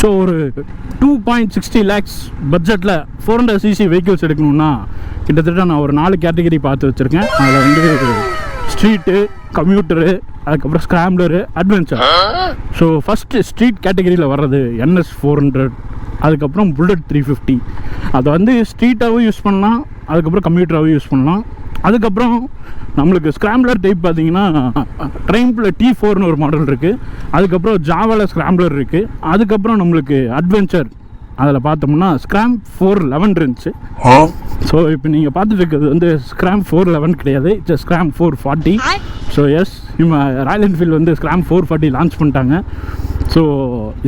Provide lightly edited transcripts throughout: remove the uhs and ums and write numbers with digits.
So ஒரு 2.60 lakhs பட்ஜெட்டில் 400cc vehicles எடுக்கணுன்னா கிட்டத்தட்ட நான் ஒரு 4 கேட்டகரி பார்த்து வச்சுருக்கேன். அதில் வந்து ஸ்ட்ரீட்டு, கம்யூட்டரு, அதுக்கப்புறம் ஸ்க்ராம்ப்லரு, அட்வென்ச்சர். ஸோ ஃபஸ்ட்டு ஸ்ட்ரீட் கேட்டகரியில் வர்றது NS 400, அதுக்கப்புறம் புல்லட் 350. அதை வந்து ஸ்ட்ரீட்டாகவும் யூஸ் பண்ணலாம், அதுக்கப்புறம் கம்யூட்டராகவும் யூஸ் பண்ணலாம். அதுக்கப்புறம் நம்மளுக்கு ஸ்க்ராம்ப்லர் டைப் பார்த்தீங்கன்னா ட்ரைம்பில் T4ன்னு ஒரு மாடல் இருக்குது. அதுக்கப்புறம் ஜாவாவில் ஸ்க்ராம்ப்லர் இருக்குது. அதுக்கப்புறம் நம்மளுக்கு அட்வென்ச்சர் அதில் பார்த்தோம்னா ஸ்க்ராம் 411 இருந்துச்சு. ஸோ இப்போ நீங்கள் பார்த்துட்டு இருக்கிறது வந்து ஸ்க்ராம் 411 கிடையாது, இட்ஸ் ஸ்க்ராம் 440. ஸோ எஸ், நம்ம ராயல் என்ஃபீல்டு வந்து ஸ்க்ராம் 440 லான்ச் பண்ணிட்டாங்க. ஸோ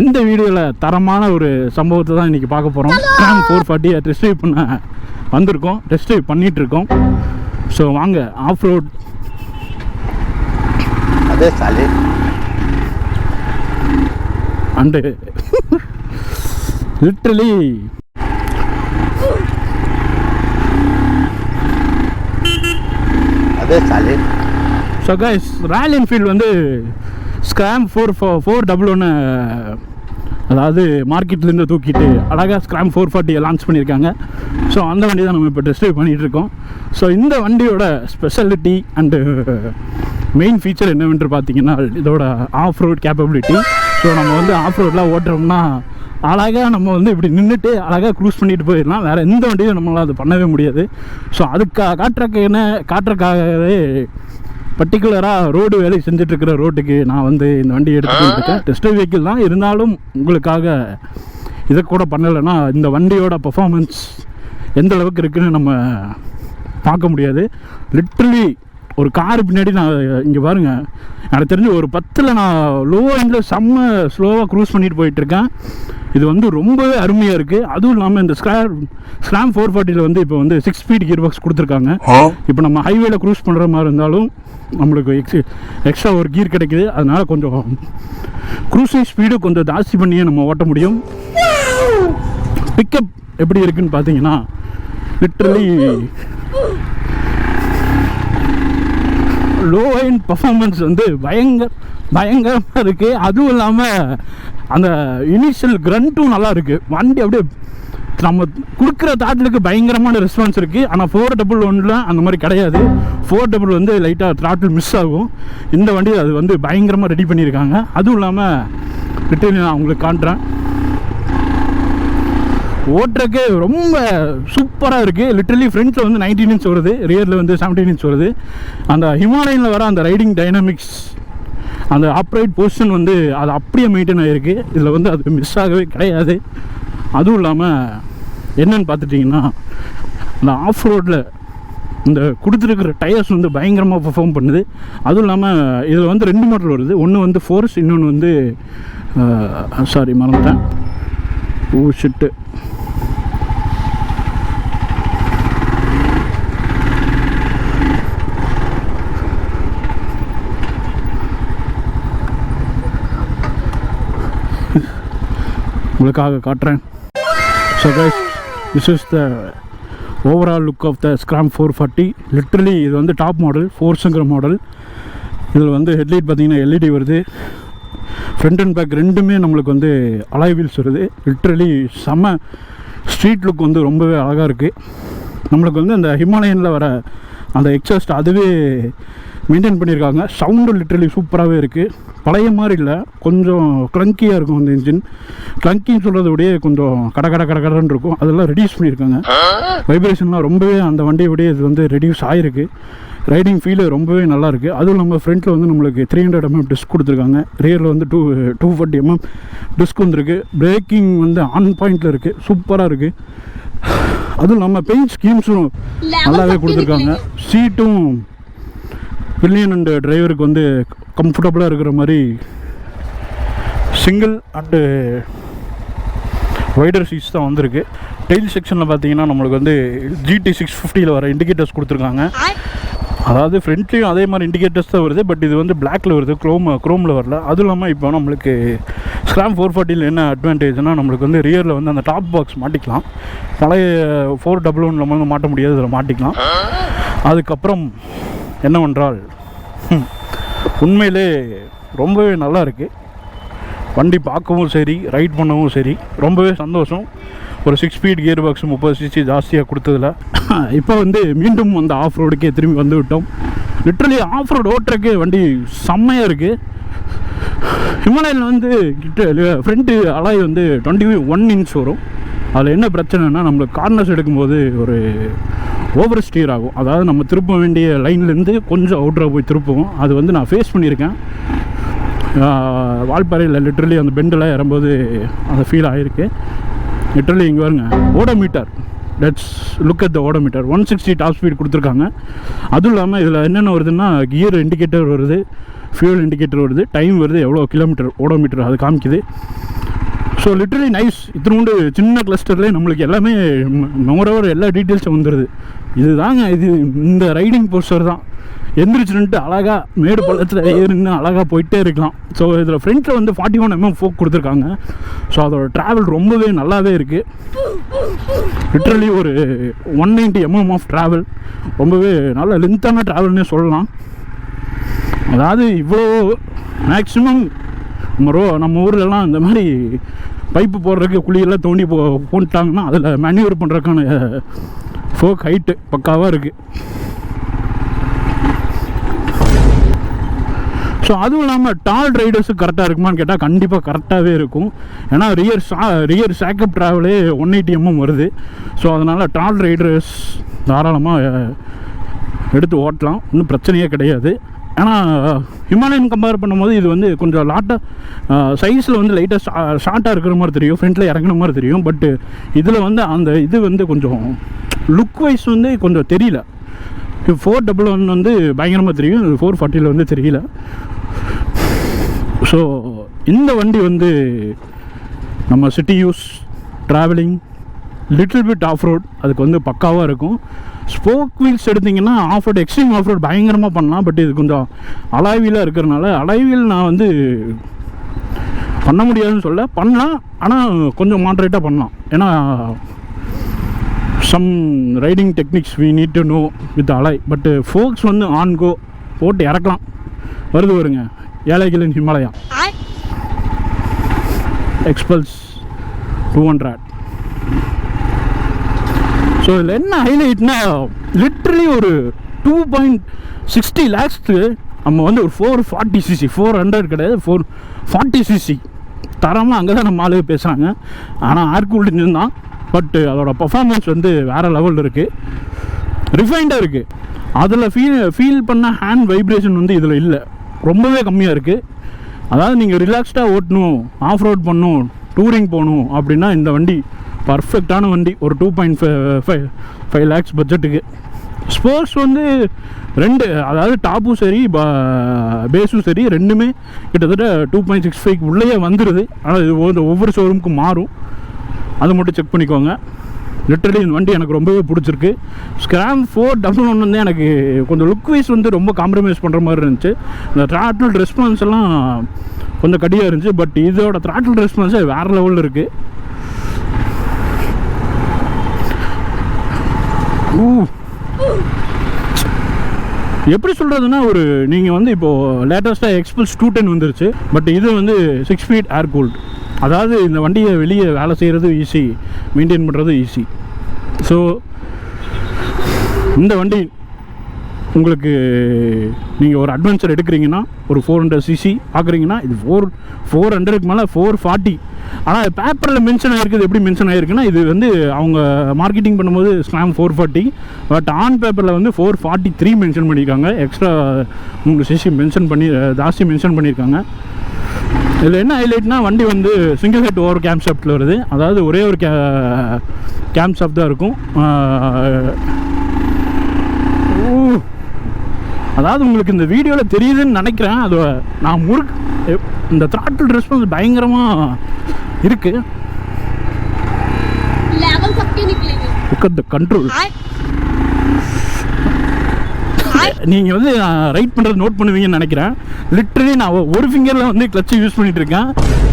இந்த வீடியோவில் தரமான ஒரு சம்பவத்தை தான் இன்றைக்கி பார்க்க போகிறோம். ஸ்க்ராம் 440 டெஸ்ட் ட்ரைவ் பண்ண வந்திருக்கோம், டெஸ்ட் ட்ரைவ் பண்ணிகிட்ருக்கோம். ஸோ வாங்க ஆஃப் ரோட். அதே சாலி அண்டு லிட்ரலி அதே சாலி. ஸோ கைஸ், ராயல் என்ஃபீல்டு வந்து ஸ்க்ராம் 411 அதாவது மார்க்கெட்லேருந்து தூக்கிட்டு அழகாக ஸ்க்ராம் 440 லான்ச் பண்ணியிருக்காங்க. ஸோ அந்த வண்டி தான் நம்ம இப்போ டெஸ்ட் ட்ரைவ் பண்ணிகிட்ருக்கோம். ஸோ இந்த வண்டியோட ஸ்பெஷாலிட்டி அண்டு மெயின் ஃபீச்சர் என்னவென்று பார்த்தீங்கன்னா இதோட ஆஃப் ரோட் கேப்பபிலிட்டி. ஸோ நம்ம வந்து ஆஃப் ரோட்லாம் ஓட்டுறோம்னா அழகாக நம்ம வந்து இப்படி நின்றுட்டு அழகாக க்ரூஸ் பண்ணிட்டு போயிடலாம். வேறு எந்த வண்டியும் நம்மளால் அது பண்ணவே முடியாது. ஸோ காட்டுறக்காகவே பர்டிகுலராக ரோடு வேலை செஞ்சிட்ருக்கிற ரோட்டுக்கு நான் வந்து இந்த வண்டி எடுத்துகிட்டு இருக்கேன். டெஸ்ட் வெஹிக்கிள் தான் இருந்தாலும் உங்களுக்காக இதை கூட பண்ணலைன்னா இந்த வண்டியோட பர்ஃபார்மன்ஸ் எந்த அளவுக்கு இருக்குதுன்னு நம்ம பார்க்க முடியாது. லிட்ரலி ஒரு காரு பின்னாடி நான் இங்கே பாருங்கள், எனக்கு தெரிஞ்சு ஒரு 10ல் நான் லோ எண்டில் செம்ம ஸ்லோவாக க்ரூஸ் பண்ணிட்டு போயிட்டுருக்கேன். இது வந்து ரொம்பவே அருமையாக இருக்குது. அதுவும் இல்லாமல் இந்த ஸ்க்ராம் 440 வந்து இப்போ வந்து 6 ஸ்பீட் கியர் பாக்ஸ் கொடுத்துருக்காங்க. இப்போ நம்ம ஹைவேல க்ரூஸ் பண்ணுற மாதிரி இருந்தாலும் நம்மளுக்கு எக்ஸ்ட்ரா ஒரு கீர் கிடைக்குது. அதனால் கொஞ்சம் க்ரூசிங் ஸ்பீடு கொஞ்சம் ஜாஸ்தி பண்ணியே நம்ம ஓட்ட முடியும். பிக்கப் எப்படி இருக்குதுன்னு பார்த்தீங்கன்னா லிட்ரலி லோ எண்ட் பர்ஃபார்மன்ஸ் வந்து பயங்கரமாக இருக்குது. அதுவும் இல்லாமல் அந்த இனிஷியல் கிரண்ட்டும் நல்லா இருக்குது. வண்டி அப்படியே நம்ம கொடுக்குற தாட்டிலுக்கு பயங்கரமான ரெஸ்பான்ஸ் இருக்குது. ஆனால் 411 அந்த மாதிரி கிடையாது. 411 வந்து லைட்டாக த்ராட்டில் மிஸ் ஆகும். இந்த வண்டி அது வந்து பயங்கரமாக ரெடி பண்ணியிருக்காங்க. அதுவும் இல்லாமல் லிட்டரலி நான் உங்களுக்கு காட்டுறேன், ஓட்டுறக்கு ரொம்ப சூப்பராக இருக்குது. லிட்டரலி ஃப்ரண்ட்டில் வந்து 19 inch வருது, ரியரில் வந்து 17 inch வருது. அந்த ஹிமாலயனில் வர அந்த ரைடிங் டைனாமிக்ஸ், அந்த அப்ரைட் பொசிஷன் வந்து அது அப்படியே மெயின்டைன் ஆகிருக்கு. இதில் வந்து அது மிஸ் ஆகவே கிடையாது. அதுவும் இல்லாமல் என்னென்னு பார்த்துட்டிங்கன்னா அந்த ஆஃப் ரோட்டில் இந்த கொடுத்துருக்கிற டயர்ஸ் வந்து பயங்கரமாக பர்ஃபார்ம் பண்ணுது. அதுவும் இல்லாமல் இதில் வந்து 2 மாடல் வருது. ஒன்று வந்து ஃபோர்ஸ், இன்னொன்று வந்து மறந்துட்டேன், ஷிட்டு உங்களுக்காக காட்டுறேன். So guys, this is the overall look of the Scram 440. Literally இது வந்து டாப் மாடல், ஃபோர்ஸுங்கிற மாடல். இதில் வந்து ஹெட்லைட் பார்த்திங்கன்னா LED வருது. ஃப்ரண்ட் அண்ட் பேக் ரெண்டுமே நம்மளுக்கு வந்து அலாய் வீல்ஸ் வருது. லிட்ரலி செம்ம ஸ்ட்ரீட் லுக் வந்து ரொம்பவே அழகாக இருக்குது. நம்மளுக்கு வந்து அந்த ஹிமாலயனில் வர அந்த எக்ஸாஸ்ட் அதுவே மெயின்டைன் பண்ணியிருக்காங்க. சவுண்டு லிட்ரலி சூப்பராகவே இருக்குது. பழைய மாதிரி இல்லை, கொஞ்சம் க்ளங்கியாக இருக்கும் அந்த இன்ஜின். க்ளங்கின்னு சொல்கிறத விடையே கொஞ்சம் கடன்னு இருக்கும். அதெல்லாம் ரெடியூஸ் பண்ணியிருக்காங்க. வைப்ரேஷன்லாம் ரொம்பவே அந்த வண்டியை விடையே இது வந்து ரெடியூஸ் ஆகிருக்கு. ரைடிங் ஃபீலு ரொம்பவே நல்லாயிருக்கு. அதுவும் இல்லாமல் ஃப்ரண்ட்டில் வந்து நம்மளுக்கு 300 mm டிஸ்க் கொடுத்துருக்காங்க. ரியரில் வந்து 240 mm டிஸ்க் வந்துருக்கு. பிரேக்கிங் வந்து ஆன் பாயிண்டில் இருக்குது, சூப்பராக இருக்குது. அதுவும் இல்லாமல் பெயிண்ட் ஸ்கீம்ஸும் நல்லாவே கொடுத்துருக்காங்க. சீட்டும் பில்லியன் அண்டு டிரைவருக்கு வந்து கம்ஃபர்டபுளாக இருக்கிற மாதிரி சிங்கிள் அண்டு வைடர் சீட்ஸ் தான் வந்திருக்கு. டெயில் செக்ஷனில் பார்த்தீங்கன்னா நம்மளுக்கு வந்து GT 650 வர இண்டிகேட்டர்ஸ் கொடுத்துருக்காங்க. அதாவது ஃப்ரண்ட்லேயும் அதே மாதிரி இண்டிகேட்டர்ஸ் தான் வருது, பட் இது வந்து பிளாக்ல வருது, க்ரோமில் வரல. அதுவும் இல்லாமல் இப்போ நம்மளுக்கு ஸ்க்ராம் 440 என்ன அட்வான்டேஜ்னால் நம்மளுக்கு வந்து ரியரில் வந்து அந்த டாப் பாக்ஸ் மாட்டிக்கலாம். பழைய 411 நம்ம வந்து மாட்ட முடியாது, அதில் மாட்டிக்கலாம். அதுக்கப்புறம் என்னவென்றால் உண்மையிலே ரொம்பவே நல்லா இருக்குது. வண்டி பார்க்கவும் சரி ரைட் பண்ணவும் சரி ரொம்பவே சந்தோஷம். ஒரு 6 ஸ்பீட் கியர் பாக்ஸ் 30 சிசி ஜாஸ்தியாக கொடுத்ததில்ல. இப்போ வந்து மீண்டும் அந்த ஆஃப் ரோடுக்கே திரும்பி வந்து விட்டோம். லிட்ரலி ஆஃப் ரோடு ஓட்டுறக்கு வண்டி செம்மையாக இருக்குது. ஹிமாலயன் வந்து ஃப்ரண்ட்டு அலாய் வந்து 21 இன்ச் வரும். அதில் என்ன பிரச்சனைனா நம்மளுக்கு கார்னர்ஸ் எடுக்கும்போது ஒரு ஓவர் ஸ்டீர் ஆகும். அதாவது நம்ம திருப்ப வேண்டிய லைன்லேருந்து கொஞ்சம் அவுட்டராக போய் திருப்புவோம். அது வந்து நான் ஃபேஸ் பண்ணியிருக்கேன். வால்பாறையில் லிட்ரலி அந்த பெண்டில் இறங்கும்போது அந்த ஃபீல் ஆகிருக்கு. லிட்ரலி இங்கே வருங்க odometer. Let's look at the odometer. 160 top speed கொடுத்துருக்காங்க. அதுவும் இல்லாமல் இதில் என்னென்ன வருதுன்னா கியர் இண்டிகேட்டர் வருது, ஃபியூல் இண்டிகேட்டர் வருது, டைம் வருது, எவ்வளோ கிலோமீட்டர் ஓடோமீட்டர் அது காமிக்குது. So literally nice. இத்தினோண்டு சின்ன கிளஸ்டர்லேயே நம்மளுக்கு எல்லாமே மோரோவர் எல்லா டீட்டெயில்ஸும் வந்துடுது. இது தாங்க இது இந்த ரைடிங் போஸ்டர் தான். எந்திரிச்சுன்ட்டு அழகாக மேடு பள்ளத்தில் ஏறின்னு அழகாக போயிட்டே இருக்கலாம். ஸோ இதில் ஃப்ரண்ட்டில் வந்து 41 mm ஃபோக் கொடுத்துருக்காங்க. ஸோ அதோட ட்ராவல் ரொம்பவே நல்லாவே இருக்குது. லிட்ரலி ஒரு 190 mm ஆஃப் ட்ராவல், ரொம்பவே நல்ல லென்த்தான ட்ராவல்னே சொல்லலாம். அதாவது இவ்வளோ மேக்ஸிமம் நம்ம ஊர்லலாம் இந்த மாதிரி பைப்பு போடுறதுக்கு குழியெல்லாம் தோண்டி போட்டாங்கன்னா அதில் மேன்யூவர் பண்ணுறதுக்கான ஃபோக் ஹைட்டு பக்காவாக இருக்குது. ஸோ அதுவும் இல்லாமல் டால் ரைடர்ஸுக்கு கரெக்டாக இருக்குமான்னு கேட்டால் கண்டிப்பாக கரெக்டாகவே இருக்கும். ஏன்னா ரியர் சேக்கப் ட்ராவலே 180 mm வருது. ஸோ அதனால் டால் ரைடர்ஸ் தாராளமாக எடுத்து ஓட்டலாம், ஒன்றும் பிரச்சனையே கிடையாது. ஏன்னா ஹிமாலயன் கம்பேர் பண்ணும்போது இது வந்து கொஞ்சம் சைஸில் வந்து லைட்டாக ஷார்ட்டாக இருக்கிற மாதிரி தெரியும், ஃப்ரண்ட்டில் இறங்குற மாதிரி தெரியும். பட்டு இதில் வந்து அந்த இது வந்து கொஞ்சம் லுக் வைஸ் வந்து கொஞ்சம் தெரியல. 411 வந்து பயங்கரமாக தெரியும், 440 வந்து தெரியல. ஸோ இந்த வண்டி வந்து நம்ம city use travelling little bit off road அதுக்கு வந்து பக்காவாக இருக்கும். ஸ்போக் வீல்ஸ் எடுத்திங்கன்னா off road extreme off road பயங்கரமாக பண்ணலாம். பட் இது கொஞ்சம் அலாய்வீலாக இருக்கிறனால அலாய்வீல் நான் வந்து பண்ண முடியாதுன்னு சொல்ல, பண்ணலாம். ஆனால் கொஞ்சம் மாட்ரேட்டாக பண்ணலாம். ஏன்னா some riding techniques we need to know with alloy. But folks வந்து ஆன் கோ போட்டு இறக்கலாம். வருது வருங்க ஏழைகளின் ஹிமாலயா எக்ஸ்பல்ஸ் 200. ஸோ இதில் என்ன ஹைலைட்னா லிட்ரலி ஒரு 2.60 lakhs நம்ம வந்து ஒரு 440cc 400 கிடையாது 440cc தரமாக அங்கே தான் நம்ம ஆளுங்க பேசுகிறாங்க. ஆனால் ஏர் கூல்டு இன்ஜின் தான். பட்டு அதோட பர்ஃபார்மன்ஸ் வந்து வேறு லெவலில் இருக்குது, ரிஃபைண்டாக இருக்குது. அதில் ஃபீல் பண்ண ஹேண்ட் வைப்ரேஷன் வந்து இதில் இல்லை, ரொம்பவே கம்மியாக இருக்குது. அதாவது நீங்கள் ரிலாக்ஸ்டாக ஓட்டணும், ஆஃப் ரோட் பண்ணணும், டூரிங் போகணும் அப்படின்னா இந்த வண்டி பர்ஃபெக்டான வண்டி. ஒரு 2.5 lakhs பட்ஜெட்டுக்கு. ஸ்போர்ட்ஸ் வந்து ரெண்டு, அதாவது டாப்பும் சரி பேஸும் சரி ரெண்டுமே கிட்டத்தட்ட 2.65 உள்ளே வந்துடுது. ஆனால் இது ஒவ்வொரு ஷோரூமுக்கும் மாறும், அதை மட்டும் செக் பண்ணிக்கோங்க. லிட்டரலி இந்த வண்டி எனக்கு ரொம்பவே பிடிச்சிருக்கு. ஸ்க்ராம் 411 வந்து எனக்கு கொஞ்சம் லுக் வைஸ் வந்து ரொம்ப காம்ப்ரமைஸ் பண்ணுற மாதிரி இருந்துச்சு. இந்த த்ராட்டில் ரெஸ்பான்ஸ் எல்லாம் கொஞ்சம் கடியாக இருந்துச்சு. பட் இதோட த்ராட்டில் ரெஸ்பான்ஸே வேறு லெவலில் இருக்குது. எப்படி சொல்கிறதுனா ஒரு நீங்கள் வந்து இப்போது லேட்டஸ்ட்டாக எக்ஸ்பல்ஸ் 210 வந்துருச்சு. பட் இது வந்து 6 feet ஏர் கூல்டு. அதாவது இந்த வண்டியை வெளியே வேலை செய்கிறது ஈஸி, மெயின்டைன் பண்ணுறது ஈஸி. ஸோ இந்த வண்டி உங்களுக்கு நீங்கள் ஒரு அட்வென்ச்சர் எடுக்கிறீங்கன்னா ஒரு 400cc பார்க்குறீங்கன்னா இது 400க்கு மேலே 440. ஆனால் பேப்பரில் மென்ஷன் ஆகிருக்குது. எப்படி மென்ஷன் ஆகிருக்குன்னா இது வந்து அவங்க மார்க்கெட்டிங் பண்ணும்போது ஸ்லாம் 440, பட் ஆன் பேப்பரில் வந்து 443 மென்ஷன் பண்ணியிருக்காங்க. எக்ஸ்ட்ரா 3cc மென்ஷன் பண்ணி ஜாஸ்தி மென்ஷன் பண்ணியிருக்காங்க. இதில் என்ன ஹைலைட்னா வண்டி வந்து சிங்கிள் ஹெட் ஓவர் கேம் ஷாஃப்ட்டில் வருது. அதாவது ஒரே ஒரு கேம் ஷாஃப்ட் தான் இருக்கும். அதாவது உங்களுக்கு இந்த வீடியோவில் தெரியுதுன்னு நினைக்கிறேன். அது நான் இந்த த்ராட்டில் ரெஸ்பான்ஸ் பயங்கரமாக இருக்குது. கண்ட்ரோல் நீங்கள் வந்து ரைட் பண்ணுறது நோட் பண்ணுவீங்கன்னு நினைக்கிறேன். லிட்ரலி நான் ஒரு ஃபிங்கரில் வந்து கிளட்சை யூஸ் பண்ணிகிட்டு இருக்கேன்.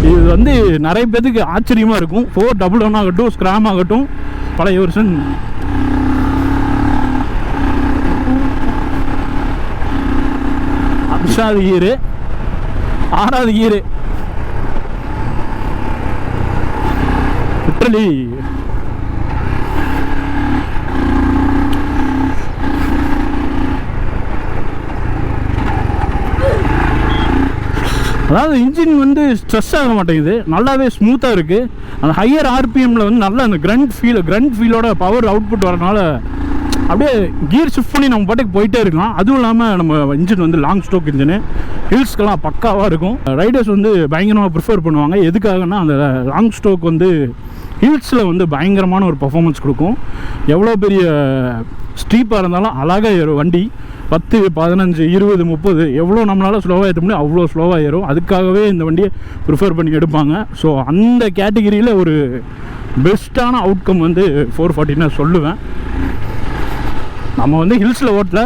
இது வந்து நிறைய பேருக்கு ஆச்சரியமாக இருக்கும். 411 ஆகட்டும், ஸ்க்ராம் ஆகட்டும், பழைய வருஷன். அஞ்சாவது கீரு, 6வது கீரு, லிட்ரலி அதாவது இன்ஜின் வந்து ஸ்ட்ரெஸ் ஆக மாட்டேங்குது, நல்லாவே ஸ்மூத்தாக இருக்குது. அந்த ஹையர் ஆர்பிஎம்மில் வந்து நல்லா அந்த கிரண்ட் ஃபீலோட பவர் அவுட்புட் வரனால அப்படியே கியர் ஷிஃப்ட் பண்ணி நம்ம பாட்டுக்கு போயிட்டே இருக்கலாம். அதுவும் இல்லாமல் நம்ம இன்ஜின் வந்து லாங் ஸ்ட்ரோக் இன்ஜினு, ஹில்ஸ்க்கெல்லாம் பக்காவாக இருக்கும். ரைடர்ஸ் வந்து பயங்கரமாக ப்ரிஃபர் பண்ணுவாங்க. எதுக்காகனா அந்த லாங் ஸ்ட்ரோக் வந்து ஹில்ஸில் வந்து பயங்கரமான ஒரு பர்ஃபார்மன்ஸ் கொடுக்கும். எவ்வளோ பெரிய ஸ்டீப்பாக இருந்தாலும் அழகாக ஏறும் வண்டி. 10, 15, 20, 30 எவ்வளோ நம்மளால் ஸ்லோவாக ஏற்ற முடியும் அவ்வளோ ஸ்லோவாக ஏறும். அதுக்காகவே இந்த வண்டியை ப்ரிஃபர் பண்ணி எடுப்பாங்க. ஸோ அந்த கேட்டகிரியில் ஒரு பெஸ்ட்டான அவுட்கம் வந்து 440 நான் சொல்லுவேன். நம்ம வந்து ஹில்ஸில் ஓட்டல,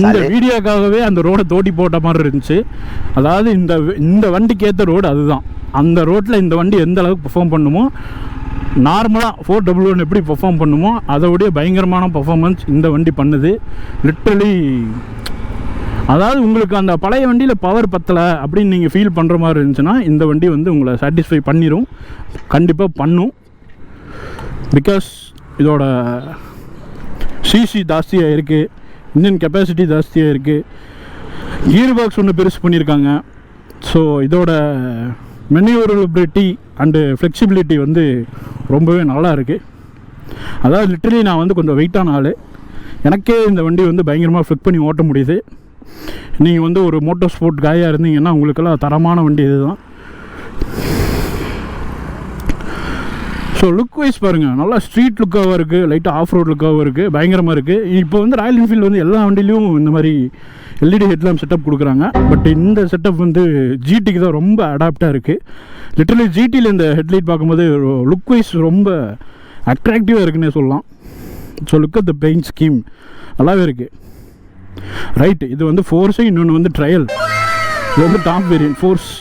இந்த வீடியோக்காகவே அந்த ரோடை தோட்டி போட்ட மாதிரி இருந்துச்சு. அதாவது இந்த வண்டிக்கு ஏற்ற ரோடு அதுதான். அந்த ரோட்டில் இந்த வண்டி எந்த அளவுக்கு பெர்ஃபார்ம் பண்ணுமோ, நார்மலாக 4W1 எப்படி பெர்ஃபார்ம் பண்ணுமோ அதோடைய பயங்கரமான பர்ஃபார்மன்ஸ் இந்த வண்டி பண்ணுது. லிட்ரலி அதாவது உங்களுக்கு அந்த பழைய வண்டியில் பவர் பத்தலை அப்படின்னு நீங்கள் ஃபீல் பண்ணுற மாதிரி இருந்துச்சுன்னா இந்த வண்டி வந்து உங்களை சாட்டிஸ்ஃபை பண்ணிடும், கண்டிப்பாக பண்ணும். பிகாஸ் இதோட சிசி ஜாஸ்தியாக இருக்குது, இன்ஜின் கெப்பாசிட்டி ஜாஸ்தியாக இருக்குது, கியர் பாக்ஸ் ஒன்று பெருசு பண்ணியிருக்காங்க. ஸோ இதோட மேனியூவரபிலிட்டி அண்டு ஃப்ளெக்சிபிலிட்டி வந்து ரொம்பவே நல்லா இருக்குது. அதாவது லிட்டரலி நான் வந்து கொஞ்சம் வெயிட்டான ஆள், எனக்கே இந்த வண்டி வந்து பயங்கரமாக ஃப்ளிக் பண்ணி ஓட்ட முடியுது. நீங்கள் வந்து ஒரு மோட்டர் ஸ்போர்ட் காயாக இருந்தீங்கன்னா உங்களுக்கெல்லாம் தரமான வண்டி இது தான். ஸோ லுக் வைஸ் பாருங்கள், நல்லா ஸ்ட்ரீட் லுக்காகவும் இருக்குது, லைட்டாக ஆஃப் ரோட் லுக்காகவும் இருக்குது, பயங்கரமாக இருக்குது. இப்போ வந்து ராயல் என்ஃபீல்டு வந்து எல்லா வண்டிலையும் இந்த மாதிரி எல்இடி ஹெட்லாம்ப் செட்டப் கொடுக்குறாங்க. பட் இந்த செட்டப் வந்து ஜிடிக்கு தான் ரொம்ப அடாப்டாக இருக்குது. லிட்டரலி ஜிடியில் இந்த ஹெட்லைட் பார்க்கும்போது லுக் வைஸ் ரொம்ப அட்ராக்டிவாக இருக்குன்னே சொல்லலாம். So look at the paint scheme நல்லாவே இருக்குது. ரைட்டு, இது வந்து ஃபோர்ஸு, இன்னொன்று வந்து ட்ரையல். இது வந்து டாப் வேரியன்ட் ஃபோர்ஸ்.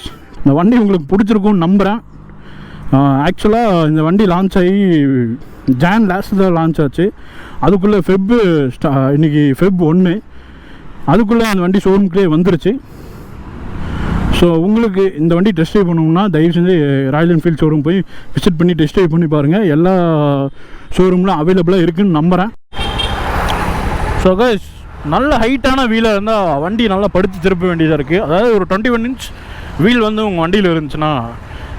இந்த வண்டி உங்களுக்கு பிடிச்சிருக்கும்னு நம்புகிறேன். ஆக்சுவலாக இந்த வண்டி லான்ச் ஆகி ஜான் லாஸ்ட்டில் தான் லான்ச் ஆச்சு. அதுக்குள்ளே இன்றைக்கி ஃபெப் 1, அதுக்குள்ளே அந்த வண்டி ஷோரூம்க்குள்ளே வந்துருச்சு. ஸோ உங்களுக்கு இந்த வண்டி டெஸ்ட் ட்ரைவ் பண்ணணும்னா தயவு செஞ்சு ராயல் என்ஃபீல்டு ஷோரூம் போய் விசிட் பண்ணி டெஸ்ட் ட்ரைவ் பண்ணி பாருங்கள். எல்லா ஷோரூம்லாம் அவைலபிளாக இருக்குதுன்னு நம்புகிறேன். ஸோ கைஸ், நல்ல ஹைட்டான வீலாக இருந்தால் வண்டி நல்லா படுத்து திருப்ப வேண்டியதாக இருக்குது. அதாவது ஒரு 21 inch வீல் வந்து உங்கள் வண்டியில் இருந்துச்சுன்னா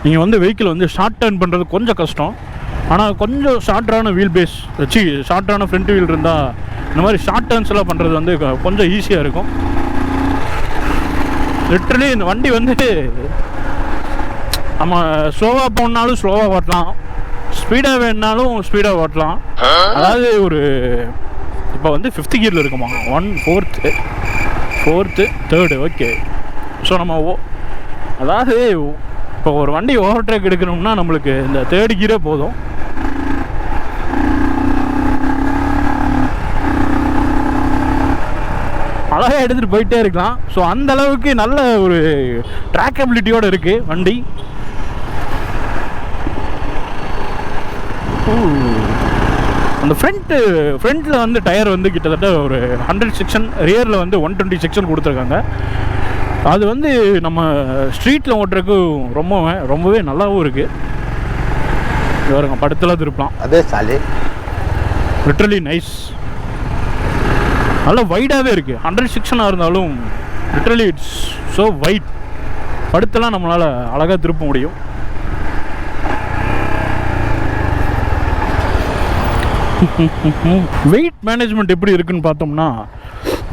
நீங்கள் வந்து வெஹிக்கிள் வந்து ஷார்ட் டர்ன் பண்ணுறது கொஞ்சம் கஷ்டம். ஆனால் கொஞ்சம் ஷார்ட்டரான வீல் பேஸ் வச்சு ஷார்ட்டான ஃப்ரண்ட் வீல் இருந்தால் இந்த மாதிரி ஷார்ட் டர்ன்ஸ் எல்லாம் பண்ணுறது வந்து கொஞ்சம் ஈஸியாக இருக்கும். லிட்ரலி இந்த வண்டி வந்து நம்ம ஸ்லோவாக போனாலும் ஸ்லோவாக ஓட்டலாம், ஸ்பீடாக வேணுனாலும் ஸ்பீடாக ஓட்டலாம். அதாவது ஒரு இப்போ வந்து 5th கியரில் இருக்குமா, 1, 4th, 3rd. ஓகே. ஸோ நம்ம அதாவது இப்போ ஒரு வண்டி ஓவர்டேக் எடுக்கணும்னா நம்மளுக்கு இந்த 3rd கியரே போதும். அழகாக எடுத்துகிட்டு போயிட்டே இருக்கலாம். ஸோ அந்த அளவுக்கு நல்ல ஒரு ட்ராக்கபிலிட்டியோடு இருக்குது வண்டி. அந்த ஃப்ரண்ட்டில் வந்து டயர் வந்து கிட்டத்தட்ட ஒரு 100 செக்ஷன், ரியரில் வந்து 120 செக்ஷன் கொடுத்துருக்காங்க. அது வந்து நம்ம ஸ்ட்ரீட்டில் ஓட்டுறதுக்கு ரொம்பவே நல்லாவும் இருக்குது. இவருங்க படத்தில் திருப்பலாம், அதே சாலி லிட்ரலி நைஸ். நல்லா வைடாகவே இருக்குது. 100 செக்ஷனாக இருந்தாலும் லிட்ரலி இட்ஸ் ஸோ வைட். படுத்தெல்லாம் நம்மளால் அழகாக திருப்ப முடியும். வெயிட் மேனேஜ்மெண்ட் எப்படி இருக்குன்னு பார்த்தோம்னா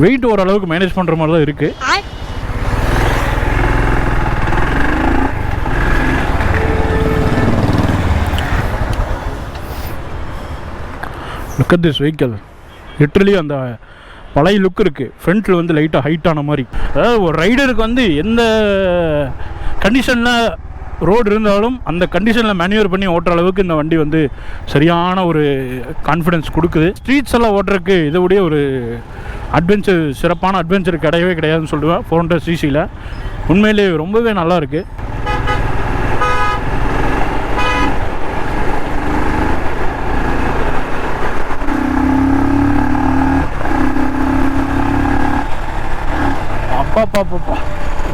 வெயிட் ஓரளவுக்கு மேனேஜ் பண்ணுற மாதிரி தான் இருக்குது. Look at this vehicle. Literally அந்த பழைய லுக் இருக்குது. ஃப்ரண்ட்டில் வந்து லைட்டாக ஹைட்டான மாதிரி. அதாவது ஒரு ரைடருக்கு வந்து எந்த கண்டிஷனில் ரோடு இருந்தாலும் அந்த கண்டிஷனில் மேனுவர் பண்ணி ஓட்டுற அளவுக்கு இந்த வண்டி வந்து சரியான ஒரு கான்ஃபிடென்ஸ் கொடுக்குது. ஸ்ட்ரீட்ஸ் எல்லாம் ஓட்டுறதுக்கு இதோடைய ஒரு சிறப்பான அட்வென்ச்சர் கிடையாதுன்னு சொல்லுவேன் 400 cc. உண்மையிலே ரொம்பவே நல்லாயிருக்கு. அப்பா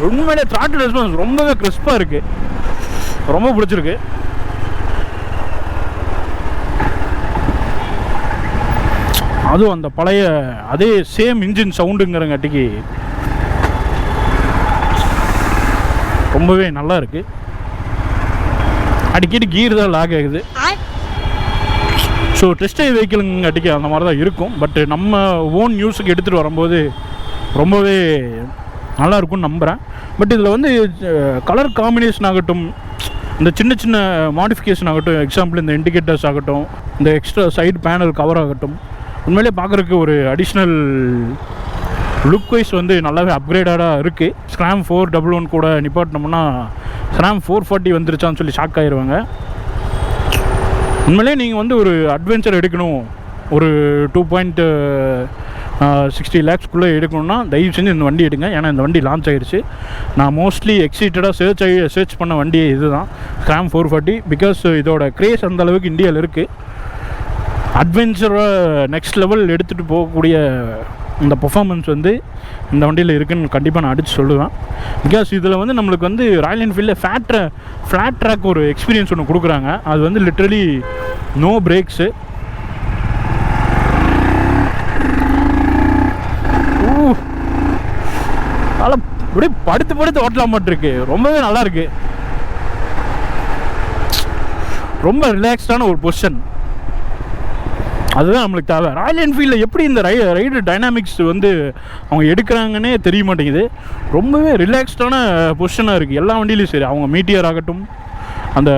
உண்மையிலே த்ராட்டில் ரெஸ்பான்ஸ் ரொம்பவே கிறிஸ்பாக இருக்குது. ரொம்ப பிடிச்சிருக்கு. அதுவும் அந்த பழைய அதே சேம் இன்ஜின் சவுண்டுங்கிறங்காட்டிக்கு ரொம்பவே நல்லா இருக்குது. அடிக்கடி கீர் தான் லாக் ஆகுது. ஸோ டெஸ்ட் ட்ரைவ் வெஹிக்கிளுங்காட்டிக்கு அந்த மாதிரி தான் இருக்கும். பட் நம்ம ஓன் யூஸுக்கு எடுத்துகிட்டு வரும்போது ரொம்பவே நல்லா இருக்கும்னு நம்புகிறேன். பட் இதில் வந்து கலர் காம்பினேஷன் ஆகட்டும், இந்த சின்ன சின்ன மாடிஃபிகேஷன் ஆகட்டும், எக்ஸாம்பிள் இந்த இண்டிகேட்டர்ஸ் ஆகட்டும், இந்த எக்ஸ்ட்ரா சைடு பேனல் கவர் ஆகட்டும், உண்மையிலே பார்க்குறதுக்கு ஒரு அடிஷ்னல் லுக் வைஸ் வந்து நல்லாவே அப்கிரேடடாக இருக்குது. ஸ்க்ராம் 411 கூட நிப்பாட்டினோம்னா ஸ்க்ராம் 440 வந்துருச்சான்னு சொல்லி ஷாக் ஆகிடுவாங்க. உண்மையிலே நீங்கள் வந்து ஒரு அட்வென்ச்சர் எடுக்கணும், ஒரு 2.60 lakhsக்குள்ளே எடுக்கணும்னா தயவு செஞ்சு இந்த வண்டி எடுங்க. ஏன்னா இந்த வண்டி லான்ச் ஆகிடுச்சு. நான் மோஸ்ட்லி எக்ஸைட்டடாக சர்ச் பண்ண வண்டி இது தான், ஸ்க்ராம் 440. பிகாஸ் இதோட க்ரேஸ் அந்த அளவுக்கு இந்தியாவில் இருக்குது. அட்வென்ச்சராக நெக்ஸ்ட் லெவல் எடுத்துகிட்டு போகக்கூடிய இந்த பர்ஃபார்மன்ஸ் வந்து இந்த வண்டியில் இருக்குதுன்னு கண்டிப்பாக நான் அடித்து சொல்லுவேன். பிகாஸ் இதில் வந்து நம்மளுக்கு வந்து ராயல் என்ஃபீல்டில் ஃப்ளாட் ட்ராக் ஒரு எக்ஸ்பீரியன்ஸ் ஒன்று கொடுக்குறாங்க. அது வந்து லிட்ரலி நோ பிரேக்ஸு. அதெல்லாம் அப்படியே படுத்து ஓட்டலாம் மாட்டிருக்கு. ரொம்பவே நல்லாயிருக்கு. ரொம்ப ரிலாக்ஸ்டான ஒரு பொசிஷன், அதுதான் நம்மளுக்கு தேவை. ராயல் என்ஃபீல்டில் எப்படி இந்த ரைடு டைனாமிக்ஸ் வந்து அவங்க எடுக்கிறாங்கன்னே தெரிய மாட்டேங்குது. ரொம்பவே ரிலாக்ஸ்டான பொசிஷனாக இருக்குது எல்லா வண்டியிலையும். சரி, அவங்க மீட்டியர் ஆகட்டும், அந்த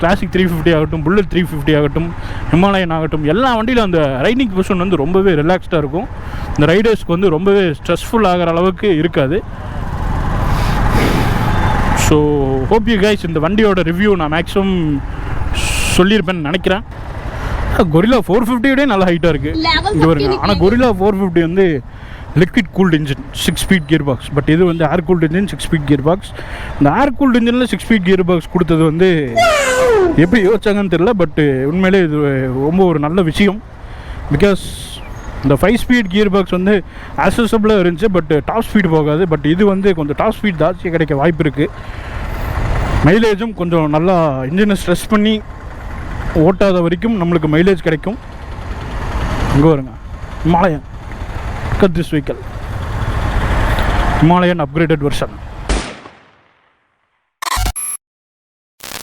கிளாசிக் 350 ஆகட்டும், புல்லட் 350 ஆகட்டும், ஹிமாலயன் ஆகட்டும், எல்லா வண்டியிலும் அந்த ரைடிங் பொசிஷன் வந்து ரொம்பவே ரிலாக்ஸ்டாக இருக்கும். இந்த ரைடர்ஸ்க்கு வந்து ரொம்பவே ஸ்ட்ரெஸ்ஃபுல் ஆகிற அளவுக்கு இருக்காது. ஸோ ஹோப் யூ கைஸ் இந்த வண்டியோட ரிவ்யூ நான் மேக்ஸிமம் சொல்லியிருப்பேன்னு நினைக்கிறேன். கொரில்லா 450 நல்ல ஹைட்டாக இருக்குது இங்கே வருங்க. ஆனால் கொரில்லா 450 வந்து liquid cooled engine 6 speed gear box. But இது வந்து ஏர் cooled engine 6 speed gear box. இந்த ஏர் கூல்டு இன்ஜினில் 6 ஸ்பீட் கியர் பாக்ஸ் கொடுத்தது வந்து எப்படி யோசிச்சாங்கன்னு தெரியல. பட் உண்மையிலே இது ரொம்ப ஒரு நல்ல விஷயம். பிகாஸ் இந்த 5 ஸ்பீட் கியர் பாக்ஸ் வந்து ஆக்சசபிளாக இருந்துச்சு, பட் டாப் ஸ்பீட் போகாது. பட் இது வந்து கொஞ்சம் டாப் ஸ்பீட் ஜாஸ்தியாக கிடைக்க வாய்ப்பு இருக்குது. மைலேஜும் கொஞ்சம் நல்லா இன்ஜினை ஸ்ட்ரெஸ் பண்ணி ஓட்டாத வரைக்கும் நம்மளுக்கு மைலேஜ் கிடைக்கும். இங்கே வருங்க, Himalayan. Look at this vehicle, Himalayan upgraded version.